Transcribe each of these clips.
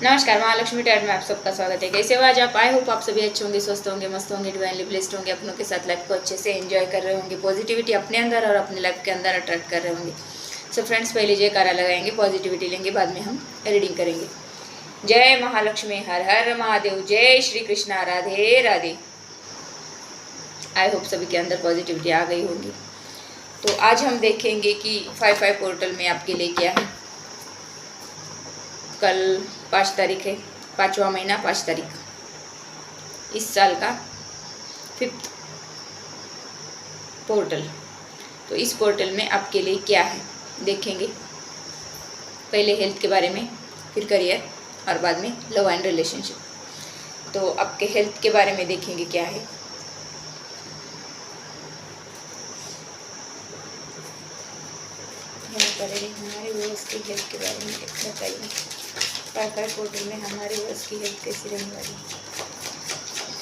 नमस्कार, महालक्ष्मी टैड में आप सबका स्वागत है। कैसे हो आज आप? आई होप आप सभी अच्छे होंगे, स्वस्थ होंगे, मस्त होंगे, डिवाइनली ब्लेस्ड होंगे, अपनों के साथ लाइफ को अच्छे से एंजॉय कर रहे होंगे, पॉजिटिविटी अपने अंदर और अपने लाइफ के अंदर अट्रैक्ट कर रहे होंगे। सो फ्रेंड्स, पहले जयकारा लगाएंगे, पॉजिटिविटी लेंगे, बाद में हम रीडिंग करेंगे। जय महालक्ष्मी, हर हर महादेव, जय श्री कृष्णा, राधे राधे। आई होप सभी के अंदर पॉजिटिविटी आ गई होगी। तो आज हम देखेंगे कि 5/5 पोर्टल में आपके लिए क्या है। कल 5 तारीख है, 5वां महीना 5 तारीख, इस साल का 5th पोर्टल। तो इस पोर्टल में आपके लिए क्या है देखेंगे। पहले हेल्थ के बारे में, फिर करियर और बाद में लव एंड रिलेशनशिप। तो आपके हेल्थ के बारे में देखेंगे क्या है। हमारे व्यूअर्स की हेल्थ के बारे में बताइए। 5/5 पोर्टल में हमारे व्यूअर्स की हेल्थ कैसी रहने वाली है?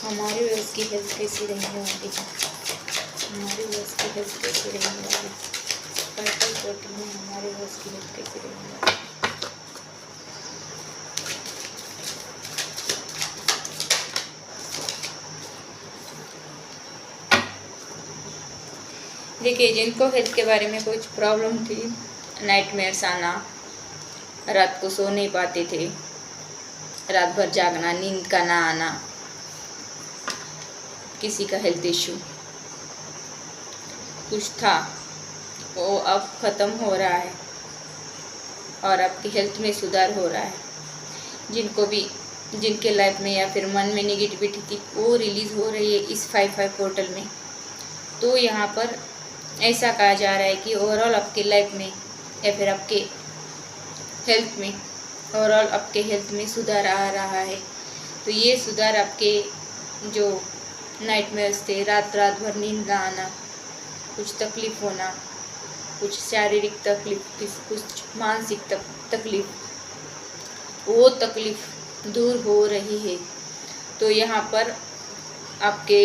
हमारे व्यूअर्स की हेल्थ कैसी रहने वाली है? हमारे व्यूअर्स की हेल्थ कैसी रहने वाली है? 5/5 पोर्टल में हमारे व्यूअर्स की हेल्थ कैसी रहने वाली है? देखिए, जिनको हेल्थ के बारे में कुछ प्रॉब्लम थी, नाइटमेयर्स आना, रात को सो नहीं पाते थे, रात भर जागना, नींद का ना आना, किसी का हेल्थ इशू कुछ था वो अब ख़त्म हो रहा है और आपकी हेल्थ में सुधार हो रहा है। जिनके लाइफ में या फिर मन में नेगेटिविटी थी वो रिलीज़ हो रही है इस 5/5 पोर्टल में। तो यहाँ पर ऐसा कहा जा रहा है कि ओवरऑल आपके लाइफ में या फिर आपके हेल्थ में, ओवरऑल आपके हेल्थ में सुधार आ रहा है। तो ये सुधार आपके जो नाइटमेयर्स थे, रात भर नींद ना आना, कुछ तकलीफ़ होना, कुछ शारीरिक तकलीफ, कुछ मानसिक तकलीफ, वो तकलीफ़ दूर हो रही है। तो यहाँ पर आपके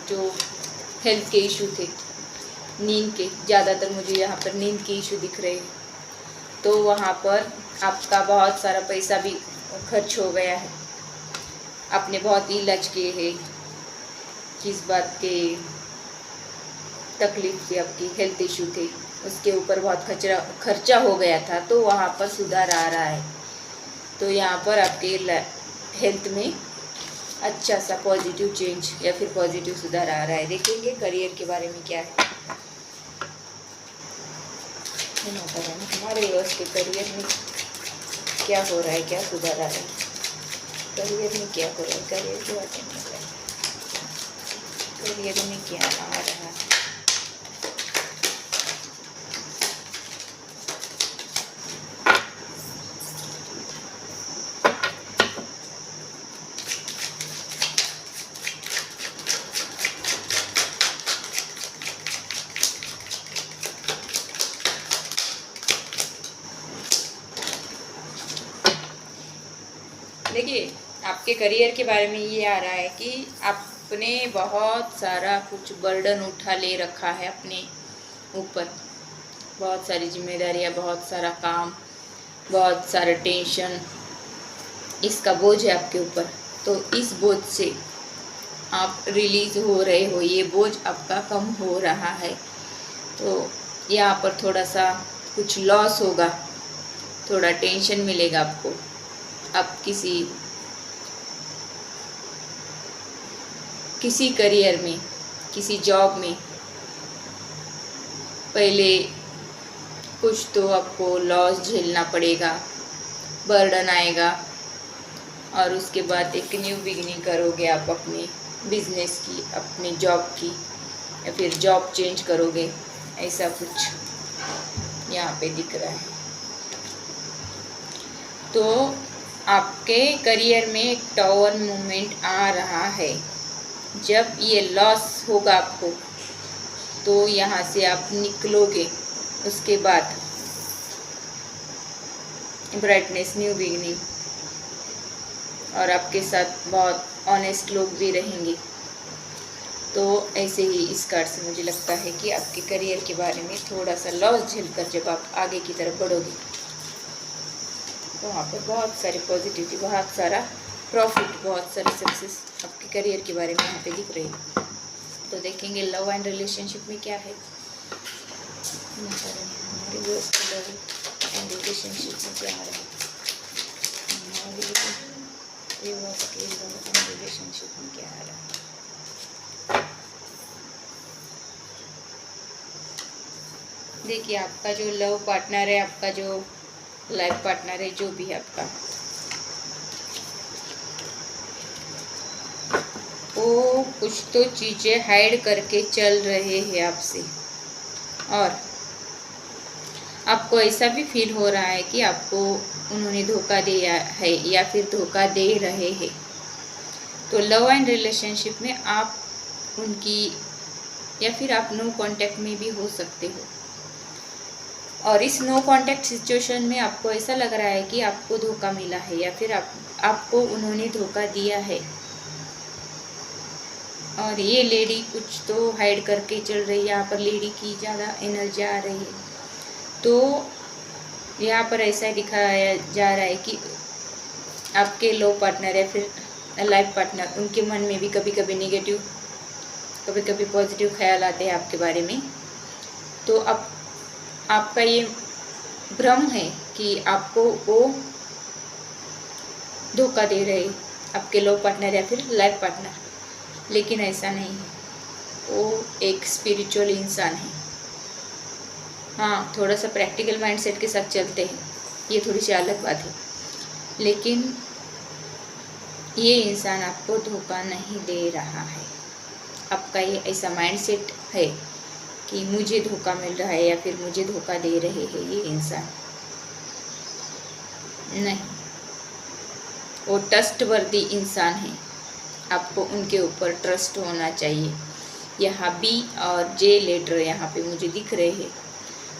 जो हेल्थ के इशू थे, नींद के, ज़्यादातर मुझे यहाँ पर नींद के इशू दिख रहे हैं। तो वहाँ पर आपका बहुत सारा पैसा भी खर्च हो गया है। आपने बहुत इलाज किए हैं, किस बात के तकलीफ थी, आपकी हेल्थ इशू थे, उसके ऊपर बहुत खर्चा हो गया था। तो वहाँ पर सुधार आ रहा है। तो यहाँ पर आपके हेल्थ में अच्छा सा पॉजिटिव चेंज या फिर पॉजिटिव सुधार आ रहा है। देखेंगे करियर के बारे में क्या है। हमारे व्यूअर्स के करियर में क्या हो रहा है, क्या सुधार आ रहा है, करियर में क्या हो रहा है, करियर के बारे में क्या है, करियर में क्या आ रहा है। देखिए, आपके करियर के बारे में ये आ रहा है कि आपने बहुत सारा कुछ बर्डन उठा ले रखा है अपने ऊपर, बहुत सारी जिम्मेदारियां, बहुत सारा काम, बहुत सारा टेंशन, इसका बोझ है आपके ऊपर। तो इस बोझ से आप रिलीज़ हो रहे हो, ये बोझ आपका कम हो रहा है। तो यहाँ पर थोड़ा सा कुछ लॉस होगा, थोड़ा टेंशन मिलेगा आपको। आप किसी करियर में, किसी जॉब में पहले कुछ तो आपको लॉस झेलना पड़ेगा, बर्डन आएगा, और उसके बाद एक न्यू बिगिनिंग करोगे आप अपने बिजनेस की, अपने जॉब की, या फिर जॉब चेंज करोगे, ऐसा कुछ यहाँ पे दिख रहा है। तो आपके करियर में एक टावर मूवमेंट आ रहा है। जब ये लॉस होगा आपको, तो यहाँ से आप निकलोगे, उसके बाद ब्राइटनेस, न्यू बिगिनिंग, और आपके साथ बहुत ऑनेस्ट लोग भी रहेंगे। तो ऐसे ही इस कार्ड से मुझे लगता है कि आपके करियर के बारे में थोड़ा सा लॉस झेलकर जब आप आगे की तरफ बढ़ोगे, वहाँ पर बहुत सारी पॉजिटिविटी, बहुत सारा प्रॉफिट, बहुत सारी सक्सेस आपके करियर के बारे में यहाँ पे दिख रही है। तो देखेंगे लव एंड रिलेशनशिप में क्या है, हमारे दोस्त के लव एंड रिलेशनशिप में क्या है, हमारे व्यूअर्स के लव एंड रिलेशनशिप में क्या आ रहा है। देखिए आपका जो लव पार्टनर है, आपका जो लाइफ पार्टनर है, जो भी है आपका, वो कुछ तो चीज़ें हाइड करके चल रहे हैं आपसे, और आपको ऐसा भी फील हो रहा है कि आपको उन्होंने धोखा दिया है या फिर धोखा दे रहे हैं। तो लव एंड रिलेशनशिप में आप उनकी, या फिर आप नो कांटेक्ट में भी हो सकते हो, और इस नो कांटेक्ट सिचुएशन में आपको ऐसा लग रहा है कि आपको धोखा मिला है या फिर आपको उन्होंने धोखा दिया है, और ये लेडी कुछ तो हाइड करके चल रही है। यहाँ पर लेडी की ज़्यादा एनर्जी आ रही है। तो यहाँ पर ऐसा दिखाया जा रहा है कि आपके लो पार्टनर या फिर लाइफ पार्टनर, उनके मन में भी कभी कभी नेगेटिव, कभी कभी पॉजिटिव ख्याल आते हैं आपके बारे में। तो अब आपका ये भ्रम है कि आपको वो धोखा दे रहे, आपके लो पार्टनर या फिर लाइफ पार्टनर, लेकिन ऐसा नहीं है। वो एक स्पिरिचुअल इंसान है। हाँ, थोड़ा सा प्रैक्टिकल माइंडसेट के साथ चलते हैं, ये थोड़ी सी अलग बात है, लेकिन ये इंसान आपको धोखा नहीं दे रहा है। आपका ये ऐसा माइंडसेट है कि मुझे धोखा मिल रहा है या फिर मुझे धोखा दे रहे हैं ये इंसान, नहीं, वो ट्रस्टवर्दी इंसान है। आपको उनके ऊपर ट्रस्ट होना चाहिए। यहाँ बी और जे लेटर यहाँ पे मुझे दिख रहे हैं।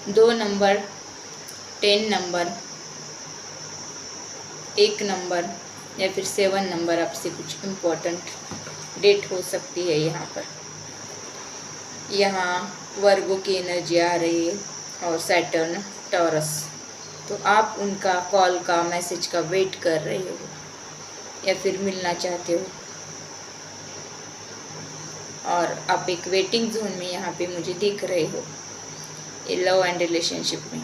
2 नंबर, 10 नंबर, 1 नंबर या फिर 7 नंबर आपसे कुछ इम्पोर्टेंट डेट हो सकती है। यहाँ पर यहाँ वर्गो की एनर्जी आ रही है और सैटर्न, टॉरस। तो आप उनका कॉल का, मैसेज का वेट कर रहे हो या फिर मिलना चाहते हो, और आप एक वेटिंग जोन में यहाँ पे मुझे दिख रहे हो ये लव एंड रिलेशनशिप में।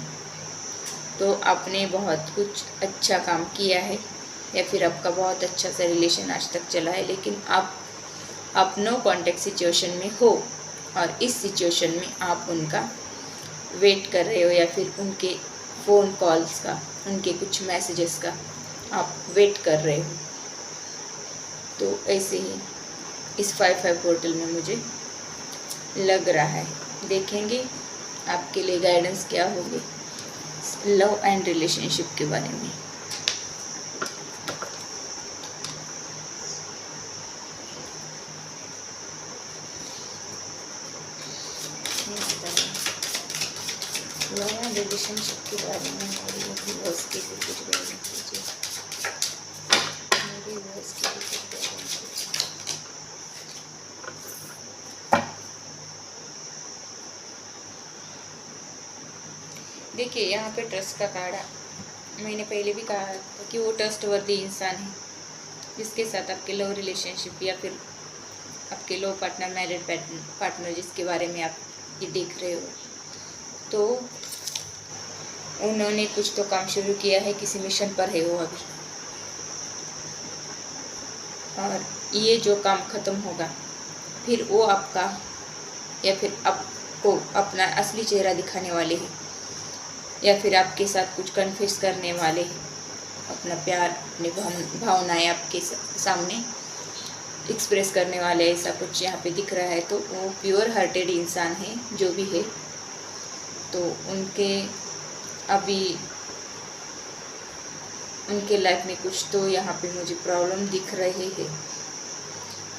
तो आपने बहुत कुछ अच्छा काम किया है या फिर आपका बहुत अच्छा सा रिलेशन आज तक चला है, लेकिन आप नो कॉन्टेक्ट सिचुएशन में हो, और इस सिचुएशन में आप उनका वेट कर रहे हो या फिर उनके फ़ोन कॉल्स का, उनके कुछ मैसेजेस का आप वेट कर रहे हो। तो ऐसे ही इस 5/5 पोर्टल में मुझे लग रहा है। देखेंगे आपके लिए गाइडेंस क्या होगी लव एंड रिलेशनशिप के बारे में। लव एंड रिलेशनशिप के बारे में मेरी व्यूअर्स के लिए कुछ गाइडेंस दीजिए। मेरे व्यूअर्स के लिए कुछ गाइडेंस दीजिए। देखिए यहाँ पे ट्रस्ट का कार्ड, मैंने पहले भी कहा था कि वो ट्रस्टवर्दी इंसान है जिसके साथ आपके लव रिलेशनशिप या फिर आपके लो पार्टनर, मैरिड पार्टनर जिसके बारे में आप ये देख रहे हो, तो उन्होंने कुछ तो काम शुरू किया है, किसी मिशन पर है वो अभी, और ये जो काम ख़त्म होगा फिर वो आपका या फिर आपको अपना असली चेहरा दिखाने वाले हैं, या फिर आपके साथ कुछ कन्फेस करने वाले हैं, अपना प्यार, अपनी भावनाएं आपके सामने एक्सप्रेस करने वाले, ऐसा कुछ यहाँ पे दिख रहा है। तो वो प्योर हार्टेड इंसान है जो भी है। तो उनके लाइफ में कुछ तो यहाँ पे मुझे प्रॉब्लम दिख रहे हैं,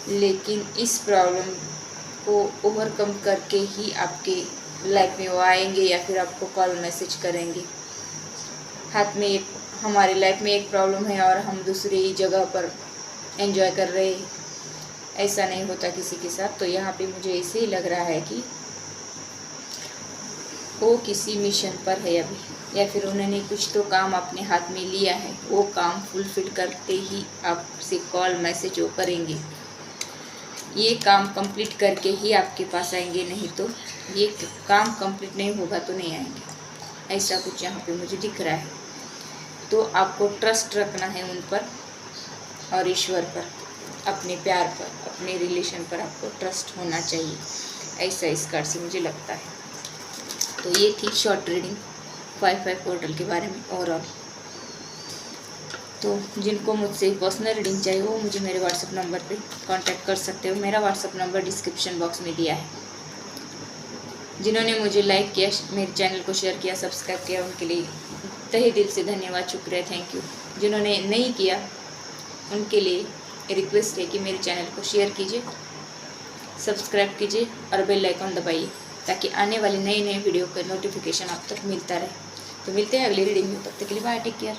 लेकिन इस प्रॉब्लम को ओवरकम करके ही आपके लाइफ में वो आएंगे या फिर आपको कॉल मैसेज करेंगे। हाथ में एक, हमारी लाइफ में एक प्रॉब्लम है और हम दूसरी जगह पर एंजॉय कर रहे हैं, ऐसा नहीं होता किसी के साथ। तो यहाँ पे मुझे ऐसे ही लग रहा है कि वो किसी मिशन पर है अभी, या फिर उन्होंने कुछ तो काम अपने हाथ में लिया है, वो काम फुलफिल करते ही आपसे कॉल मैसेज वो करेंगे। ये काम कंप्लीट करके ही आपके पास आएंगे, नहीं तो ये काम कंप्लीट नहीं होगा तो नहीं आएंगे। ऐसा कुछ यहाँ पे मुझे दिख रहा है। तो आपको ट्रस्ट रखना है उन पर और ईश्वर पर, अपने प्यार पर, अपने रिलेशन पर आपको ट्रस्ट होना चाहिए, ऐसा इस कार्ड से मुझे लगता है। तो ये थी शॉर्ट रीडिंग 5/5 पोर्टल के बारे में ओवरऑल। तो जिनको मुझसे पर्सनल रीडिंग चाहिए वो मुझे मेरे व्हाट्सएप नंबर पे कांटेक्ट कर सकते हो। मेरा व्हाट्सएप नंबर डिस्क्रिप्शन बॉक्स में दिया है। जिन्होंने मुझे लाइक किया, मेरे चैनल को शेयर किया, सब्सक्राइब किया, उनके लिए तहे दिल से धन्यवाद, शुक्रिया, थैंक यू। जिन्होंने नहीं किया उनके लिए रिक्वेस्ट है कि मेरे चैनल को शेयर कीजिए, सब्सक्राइब कीजिए और बेल आइकन दबाइए, ताकि आने वाली नई वीडियो का नोटिफिकेशन आप तक मिलता रहे। तो मिलते हैं अगली रीडिंग में, तब तक के लिए बाय, टेक केयर।